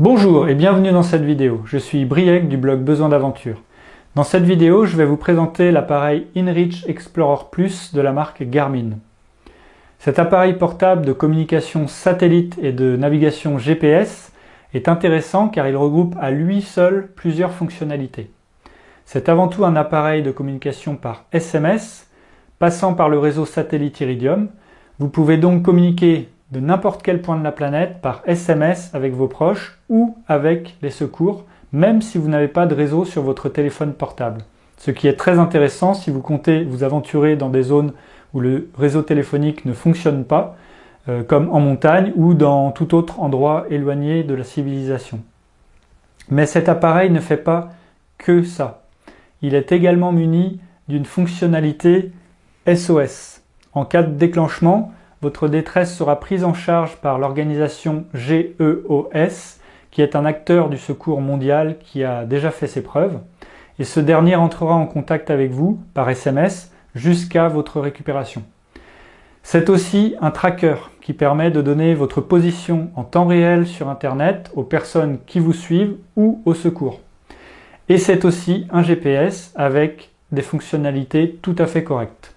Bonjour et bienvenue dans cette vidéo. Je suis Briec du blog Besoin d'Aventure. Dans cette vidéo, je vais vous présenter l'appareil inReach Explorer Plus de la marque Garmin. Cet appareil portable de communication satellite et de navigation GPS est intéressant car il regroupe à lui seul plusieurs fonctionnalités. C'est avant tout un appareil de communication par SMS, passant par le réseau satellite Iridium. Vous pouvez donc communiquer de n'importe quel point de la planète par SMS avec vos proches ou avec les secours, même si vous n'avez pas de réseau sur votre téléphone portable. Ce qui est très intéressant si vous comptez vous aventurer dans des zones où le réseau téléphonique ne fonctionne pas, comme en montagne ou dans tout autre endroit éloigné de la civilisation. Mais cet appareil ne fait pas que ça. Il est également muni d'une fonctionnalité SOS. En cas de déclenchement, votre détresse sera prise en charge par l'organisation GEOS, qui est un acteur du secours mondial qui a déjà fait ses preuves, et ce dernier entrera en contact avec vous par SMS jusqu'à votre récupération. C'est aussi un tracker qui permet de donner votre position en temps réel sur Internet aux personnes qui vous suivent ou au secours. Et c'est aussi un GPS avec des fonctionnalités tout à fait correctes.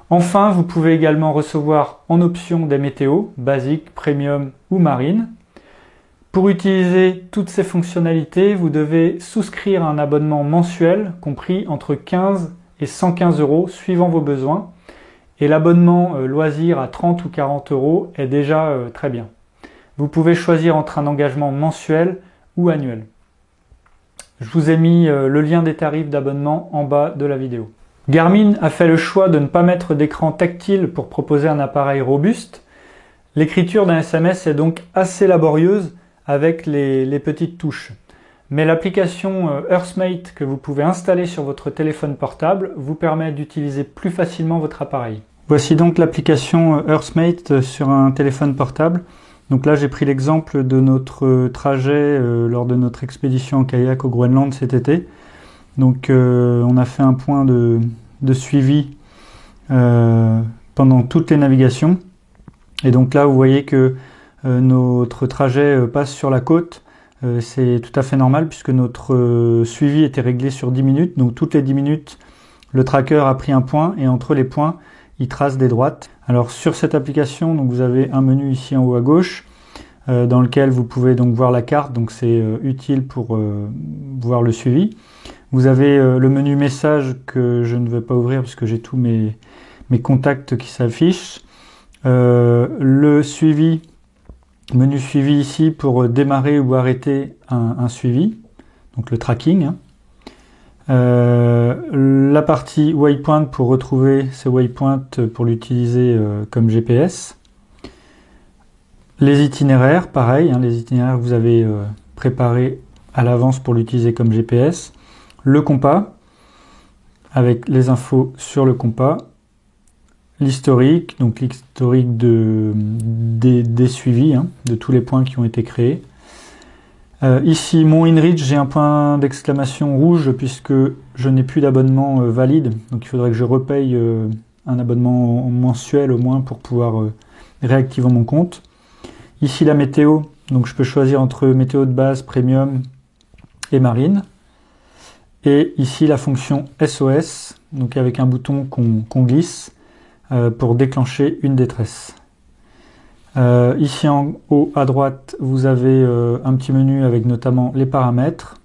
Enfin, vous pouvez également recevoir en option des météos, basiques, premium ou marine. Pour utiliser toutes ces fonctionnalités, vous devez souscrire à un abonnement mensuel compris entre 15 et 115 € suivant vos besoins. Et l'abonnement loisir à 30 ou 40 € est déjà très bien. Vous pouvez choisir entre un engagement mensuel ou annuel. Je vous ai mis le lien des tarifs d'abonnement en bas de la vidéo. Garmin a fait le choix de ne pas mettre d'écran tactile pour proposer un appareil robuste. L'écriture d'un SMS est donc assez laborieuse avec les petites touches. Mais l'application Earthmate que vous pouvez installer sur votre téléphone portable vous permet d'utiliser plus facilement votre appareil. Voici donc l'application Earthmate sur un téléphone portable. Donc là j'ai pris l'exemple de notre trajet lors de notre expédition en kayak au Groenland cet été. Donc on a fait un point de suivi pendant toutes les navigations. Et donc là vous voyez que notre trajet passe sur la côte. C'est tout à fait normal puisque notre suivi était réglé sur 10 minutes. Donc toutes les 10 minutes, le tracker a pris un point et entre les points, il trace des droites. Alors sur cette application, donc vous avez un menu ici en haut à gauche dans lequel vous pouvez donc voir la carte. Donc c'est utile pour voir le suivi. Vous avez le menu message que je ne vais pas ouvrir puisque j'ai tous mes contacts qui s'affichent. Le suivi, menu suivi ici pour démarrer ou arrêter un suivi, donc le tracking. La partie waypoint pour retrouver ces waypoints pour l'utiliser comme GPS. Les itinéraires, pareil, les itinéraires que vous avez préparés à l'avance pour l'utiliser comme GPS. Le compas, avec les infos sur le compas, l'historique, donc l'historique des suivis, de tous les points qui ont été créés. Ici, mon inReach, j'ai un point d'exclamation rouge puisque je n'ai plus d'abonnement valide, donc il faudrait que je repaye un abonnement mensuel au moins pour pouvoir réactiver mon compte. Ici, la météo, donc je peux choisir entre météo de base, premium et marine. Et ici la fonction SOS, donc avec un bouton qu'on glisse pour déclencher une détresse. Ici en haut à droite, vous avez un petit menu avec notamment les paramètres.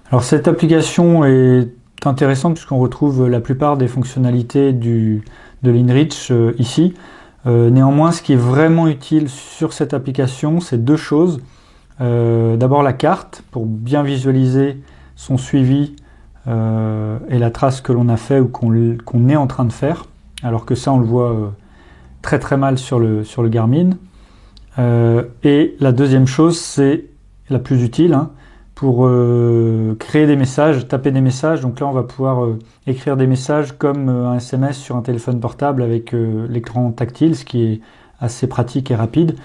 Alors cette application est intéressante puisqu'on retrouve la plupart des fonctionnalités de l'inReach ici. Néanmoins, ce qui est vraiment utile sur cette application, c'est deux choses. D'abord la carte pour bien visualiser son suivi et la trace que l'on a fait ou qu'on est en train de faire, alors que ça on le voit très très mal sur le Garmin. Et la deuxième chose, c'est la plus utile pour créer des messages, taper des messages. Donc là on va pouvoir écrire des messages comme un SMS sur un téléphone portable avec l'écran tactile, ce qui est assez pratique et rapide,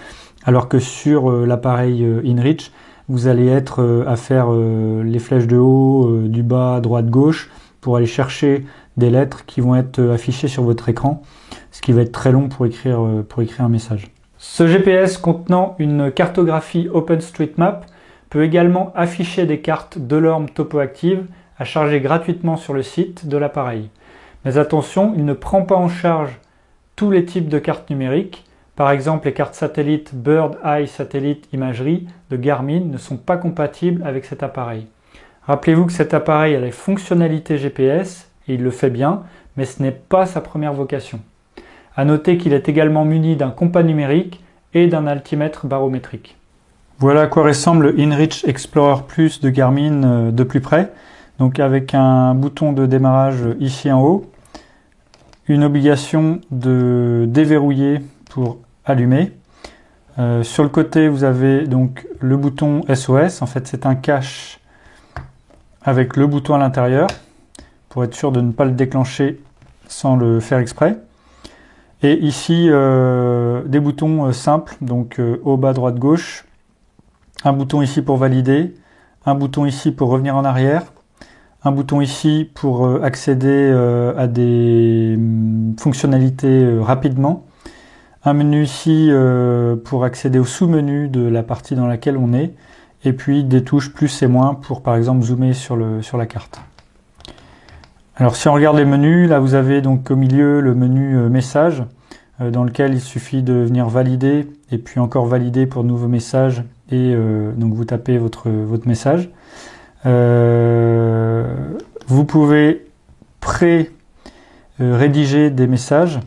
alors que sur l'appareil inReach, vous allez être à faire les flèches de haut, du bas, droite, gauche, pour aller chercher des lettres qui vont être affichées sur votre écran, ce qui va être très long pour écrire un message. Ce GPS contenant une cartographie OpenStreetMap peut également afficher des cartes Delorme TopoActive à charger gratuitement sur le site de l'appareil. Mais attention, il ne prend pas en charge tous les types de cartes numériques. Par exemple, les cartes satellites Bird Eye Satellite Imagerie de Garmin ne sont pas compatibles avec cet appareil. Rappelez-vous que cet appareil a les fonctionnalités GPS, et il le fait bien, mais ce n'est pas sa première vocation. A noter qu'il est également muni d'un compas numérique et d'un altimètre barométrique. Voilà à quoi ressemble InReach Explorer Plus de Garmin de plus près. Donc avec un bouton de démarrage ici en haut, une obligation de déverrouiller pour allumer. Sur le côté, vous avez donc le bouton SOS. En fait, c'est un cache avec le bouton à l'intérieur pour être sûr de ne pas le déclencher sans le faire exprès. Et ici, des boutons simples, donc haut, bas, droite, gauche. Un bouton ici pour valider, un bouton ici pour revenir en arrière, un bouton ici pour accéder à des fonctionnalités rapidement, un menu ici pour accéder au sous-menu de la partie dans laquelle on est, et puis des touches plus et moins pour par exemple zoomer sur la carte. Alors si on regarde les menus, là vous avez donc au milieu le menu message dans lequel il suffit de venir valider et puis encore valider pour de nouveaux messages et donc vous tapez votre message. Vous pouvez rédiger des messages.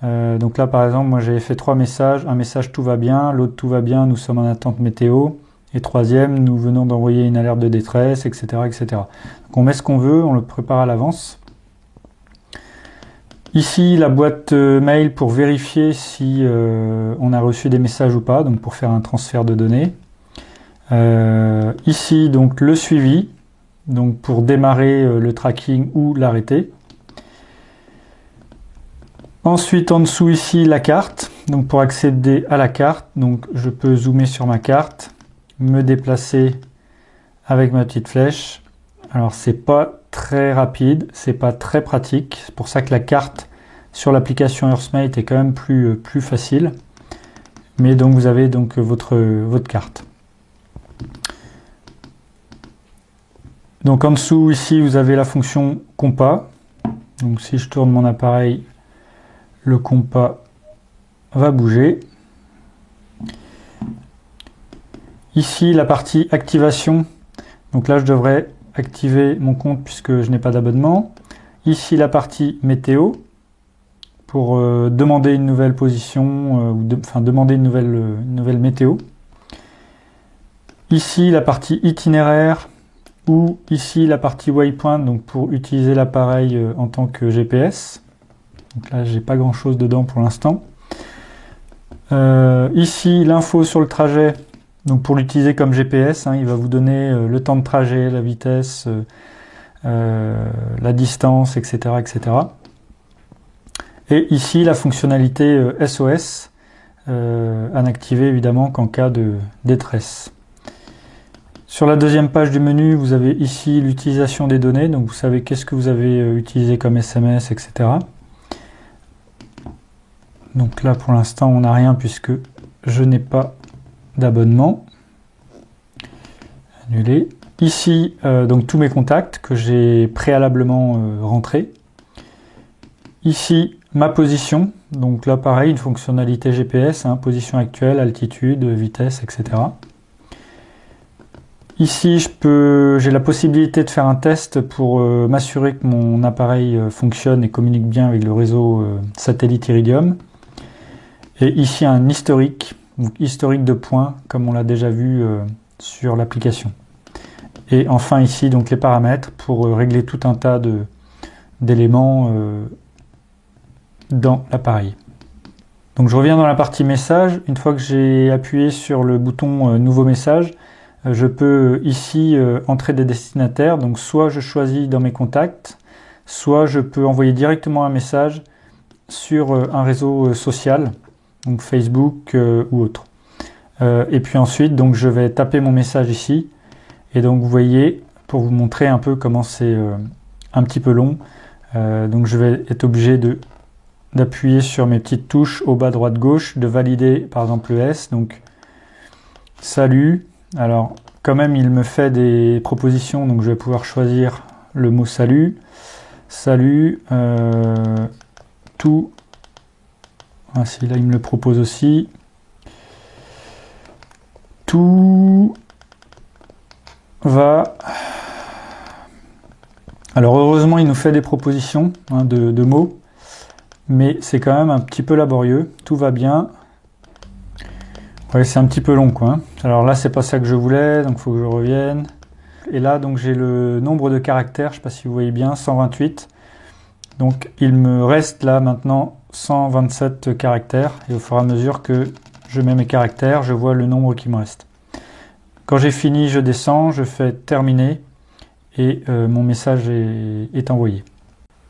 Donc là par exemple moi j'avais fait 3 messages, un message tout va bien, l'autre tout va bien, nous sommes en attente météo. Et troisième, nous venons d'envoyer une alerte de détresse, etc., etc. Donc on met ce qu'on veut, on le prépare à l'avance. Ici, la boîte mail pour vérifier si on a reçu des messages ou pas, donc pour faire un transfert de données. Ici, donc le suivi, donc pour démarrer le tracking ou l'arrêter. Ensuite, en dessous ici, la carte. Donc pour accéder à la carte, donc je peux zoomer sur ma carte, me déplacer avec ma petite flèche. Alors c'est pas très rapide, c'est pas très pratique, c'est pour ça que la carte sur l'application Earthmate est quand même plus facile. Mais donc vous avez donc votre carte. Donc en dessous ici vous avez la fonction compas. Donc si je tourne mon appareil, le compas va bouger. Ici, la partie activation. Donc là, je devrais activer mon compte puisque je n'ai pas d'abonnement. Ici, la partie météo pour demander une nouvelle position, demander une nouvelle météo. Ici, la partie itinéraire ou ici, la partie waypoint, donc pour utiliser l'appareil en tant que GPS. Donc là, j'ai pas grand chose dedans pour l'instant. Ici, l'info sur le trajet. Donc pour l'utiliser comme GPS, il va vous donner le temps de trajet, la vitesse, la distance, etc., etc. Et ici la fonctionnalité SOS, à n'activer évidemment qu'en cas de détresse. Sur la deuxième page du menu, vous avez ici l'utilisation des données, donc vous savez qu'est-ce que vous avez utilisé comme SMS, etc. Donc là pour l'instant on n'a rien puisque je n'ai pas d'abonnement. Annuler. Ici, donc tous mes contacts que j'ai préalablement rentrés. Ici, ma position. Donc là, pareil, une fonctionnalité GPS, position actuelle, altitude, vitesse, etc. Ici, j'ai la possibilité de faire un test pour m'assurer que mon appareil fonctionne et communique bien avec le réseau satellite Iridium. Et ici, un historique. Donc historique de points, comme on l'a déjà vu sur l'application. Et enfin ici, donc les paramètres pour régler tout un tas d'éléments dans l'appareil. Donc je reviens dans la partie message. Une fois que j'ai appuyé sur le bouton nouveau message, je peux ici entrer des destinataires. Donc soit je choisis dans mes contacts, soit je peux envoyer directement un message sur un réseau social, donc Facebook ou autre. Et puis ensuite, donc je vais taper mon message ici. Et donc vous voyez, pour vous montrer un peu comment c'est un petit peu long, donc je vais être obligé de d'appuyer sur mes petites touches au bas droite gauche, de valider par exemple le S, donc salut. Alors quand même il me fait des propositions, donc je vais pouvoir choisir le mot salut, tout, ainsi là il me le propose aussi, tout va. Alors heureusement il nous fait des propositions de mots, mais c'est quand même un petit peu laborieux. Tout va bien. Ouais, c'est un petit peu long quoi. Alors là c'est pas ça que je voulais, donc il faut que je revienne. Et là donc j'ai le nombre de caractères, je sais pas si vous voyez bien, 128. Donc il me reste là maintenant 127 caractères, et au fur et à mesure que je mets mes caractères, je vois le nombre qui me reste. Quand j'ai fini, je descends, je fais terminer, et mon message est envoyé.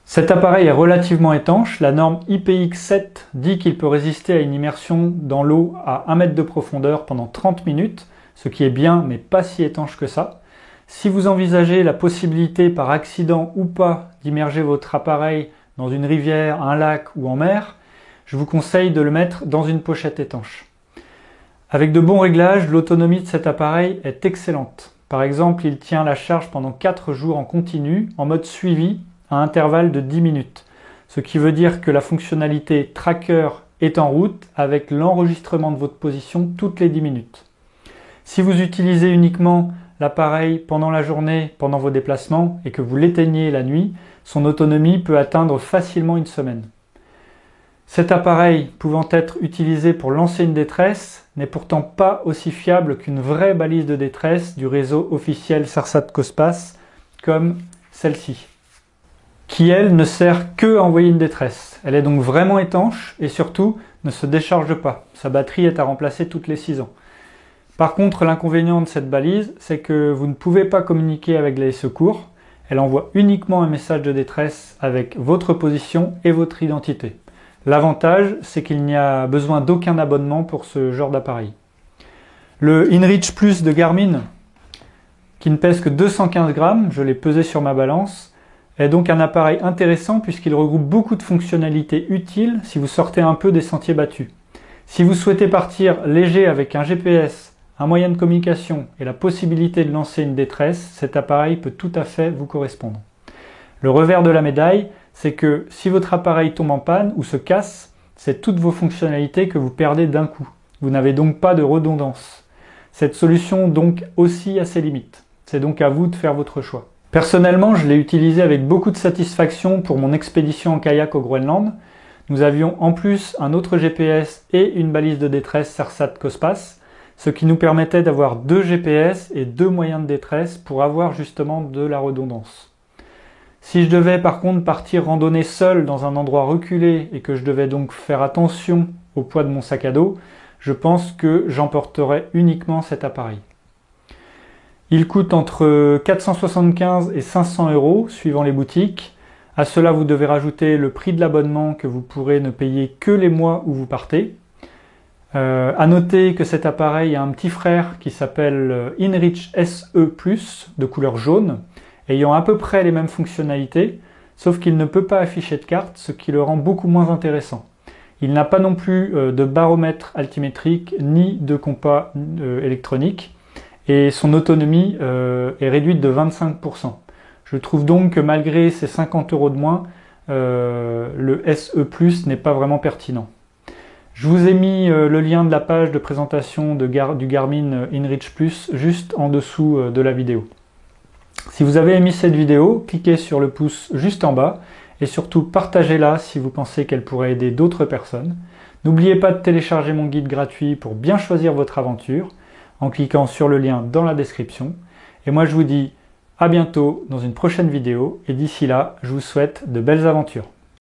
Cet appareil est relativement étanche. La norme IPX7 dit qu'il peut résister à une immersion dans l'eau à 1 mètre de profondeur pendant 30 minutes, ce qui est bien, mais pas si étanche que ça. Si vous envisagez la possibilité par accident ou pas d'immerger votre appareil dans une rivière, un lac ou en mer, je vous conseille de le mettre dans une pochette étanche. Avec de bons réglages, l'autonomie de cet appareil est excellente. Par exemple, il tient la charge pendant 4 jours en continu, en mode suivi, à intervalle de 10 minutes. Ce qui veut dire que la fonctionnalité tracker est en route avec l'enregistrement de votre position toutes les 10 minutes. Si vous utilisez uniquement l'appareil pendant la journée, pendant vos déplacements, et que vous l'éteignez la nuit, son autonomie peut atteindre facilement une semaine. Cet appareil, pouvant être utilisé pour lancer une détresse, n'est pourtant pas aussi fiable qu'une vraie balise de détresse du réseau officiel Sarsat-Cospas, comme celle-ci, qui elle ne sert que à envoyer une détresse. Elle est donc vraiment étanche et surtout ne se décharge pas. Sa batterie est à remplacer toutes les 6 ans. Par contre, l'inconvénient de cette balise, c'est que vous ne pouvez pas communiquer avec les secours. Elle envoie uniquement un message de détresse avec votre position et votre identité. L'avantage, c'est qu'il n'y a besoin d'aucun abonnement pour ce genre d'appareil. Le InReach Plus de Garmin, qui ne pèse que 215 grammes, je l'ai pesé sur ma balance, est donc un appareil intéressant puisqu'il regroupe beaucoup de fonctionnalités utiles si vous sortez un peu des sentiers battus. Si vous souhaitez partir léger avec un GPS, un moyen de communication et la possibilité de lancer une détresse, cet appareil peut tout à fait vous correspondre. Le revers de la médaille, c'est que si votre appareil tombe en panne ou se casse, c'est toutes vos fonctionnalités que vous perdez d'un coup. Vous n'avez donc pas de redondance. Cette solution donc aussi a ses limites. C'est donc à vous de faire votre choix. Personnellement, je l'ai utilisé avec beaucoup de satisfaction pour mon expédition en kayak au Groenland. Nous avions en plus un autre GPS et une balise de détresse Sarsat-Cospas, ce qui nous permettait d'avoir 2 GPS et 2 moyens de détresse pour avoir justement de la redondance. Si je devais par contre partir randonner seul dans un endroit reculé et que je devais donc faire attention au poids de mon sac à dos, je pense que j'emporterais uniquement cet appareil. Il coûte entre 475 et 500 € suivant les boutiques. À cela, vous devez rajouter le prix de l'abonnement que vous pourrez ne payer que les mois où vous partez. À noter que cet appareil a un petit frère qui s'appelle InReach SE+, de couleur jaune, ayant à peu près les mêmes fonctionnalités, sauf qu'il ne peut pas afficher de carte, ce qui le rend beaucoup moins intéressant. Il n'a pas non plus de baromètre altimétrique ni de compas électronique, et son autonomie est réduite de 25%. Je trouve donc que malgré ces 50 € de moins, le SE+ n'est pas vraiment pertinent. Je vous ai mis le lien de la page de présentation du Garmin InReach Plus juste en dessous de la vidéo. Si vous avez aimé cette vidéo, cliquez sur le pouce juste en bas et surtout partagez-la si vous pensez qu'elle pourrait aider d'autres personnes. N'oubliez pas de télécharger mon guide gratuit pour bien choisir votre aventure en cliquant sur le lien dans la description. Et moi je vous dis à bientôt dans une prochaine vidéo et d'ici là, je vous souhaite de belles aventures.